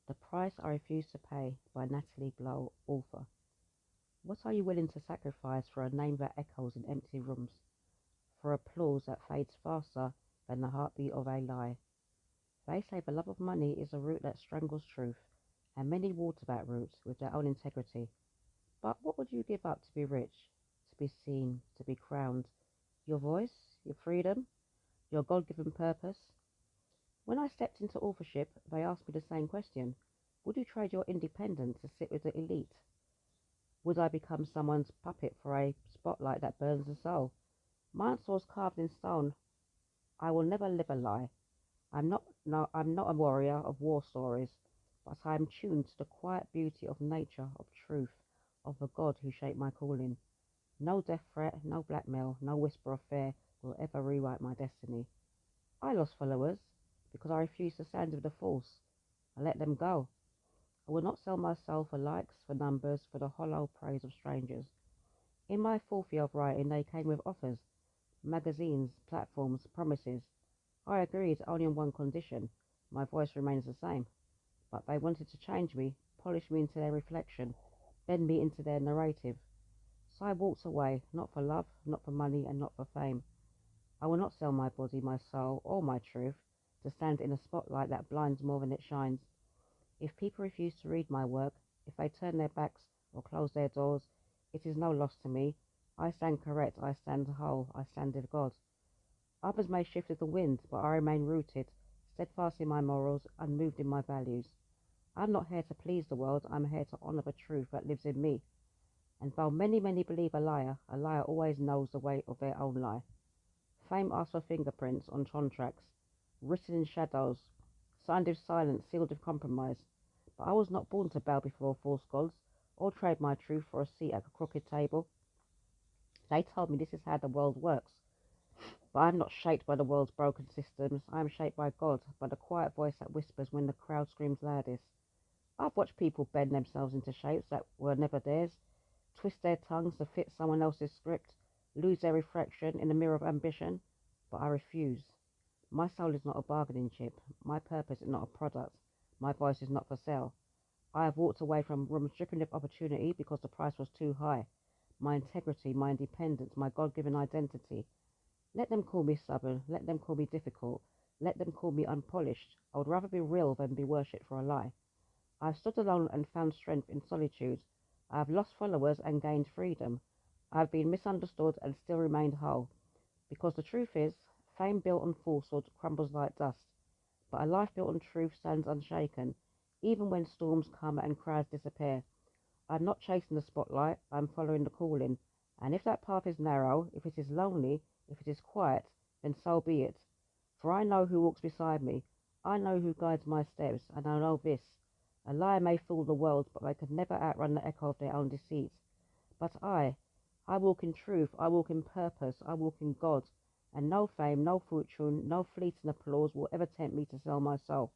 The Price I Refuse to Pay by Natalie Blow, author. What are you willing to sacrifice for a name that echoes in empty rooms, for applause that fades faster than the heartbeat of a lie? They say the love of money is a root that strangles truth, and many water that root with their own integrity. But what would you give up to be rich, to be seen, to be crowned? Your voice, your freedom, your God given purpose? When I stepped into authorship, they asked me the same question. Would you trade your independence to sit with the elite? Would I become someone's puppet for a spotlight that burns the soul? My answer was carved in stone. I will never live a lie. I'm not a warrior of war stories, but I am tuned to the quiet beauty of nature, of truth, of the God who shaped my calling. No death threat, no blackmail, no whisper of fear will ever rewrite my destiny. I lost followers because I refused to stand with the false. I let them go. I will not sell my soul for likes, for numbers, for the hollow praise of strangers. In my fourth year of writing, they came with offers, magazines, platforms, promises. I agreed only on one condition. My voice remains the same. But they wanted to change me, polish me into their reflection, bend me into their narrative. So I walked away, not for love, not for money, and not for fame. I will not sell my body, my soul, or my truth to stand in a spotlight that blinds more than it shines. If people refuse to read my work, if they turn their backs or close their doors, it is no loss to me. I stand correct, I stand whole, I stand with God. Others may shift with the wind, but I remain rooted, steadfast in my morals, unmoved in my values. I'm not here to please the world, I'm here to honour the truth that lives in me. And though many believe a liar always knows the weight of their own lie. Fame asks for fingerprints on contracts, written in shadows, signed with silence, sealed with compromise. But I was not born to bow before false gods, or trade my truth for a seat at a crooked table. They told me this is how the world works. But I am not shaped by the world's broken systems. I am shaped by God, by the quiet voice that whispers when the crowd screams loudest. I've watched people bend themselves into shapes that were never theirs, twist their tongues to fit someone else's script, lose their reflection in the mirror of ambition. But I refuse. My soul is not a bargaining chip. My purpose is not a product. My voice is not for sale. I have walked away from rooms dripping with opportunity because the price was too high. My integrity, my independence, my God-given identity. Let them call me stubborn. Let them call me difficult. Let them call me unpolished. I would rather be real than be worshipped for a lie. I have stood alone and found strength in solitude. I have lost followers and gained freedom. I have been misunderstood and still remained whole. Because the truth is, fame built on falsehood crumbles like dust, but a life built on truth stands unshaken, even when storms come and crowds disappear. I'm not chasing the spotlight, I'm following the calling, and if that path is narrow, if it is lonely, if it is quiet, then so be it. For I know who walks beside me, I know who guides my steps, and I know this. A liar may fool the world, but they could never outrun the echo of their own deceit. But I walk in truth, I walk in purpose, I walk in God, and no fame, no fortune, no fleeting applause will ever tempt me to sell my soul.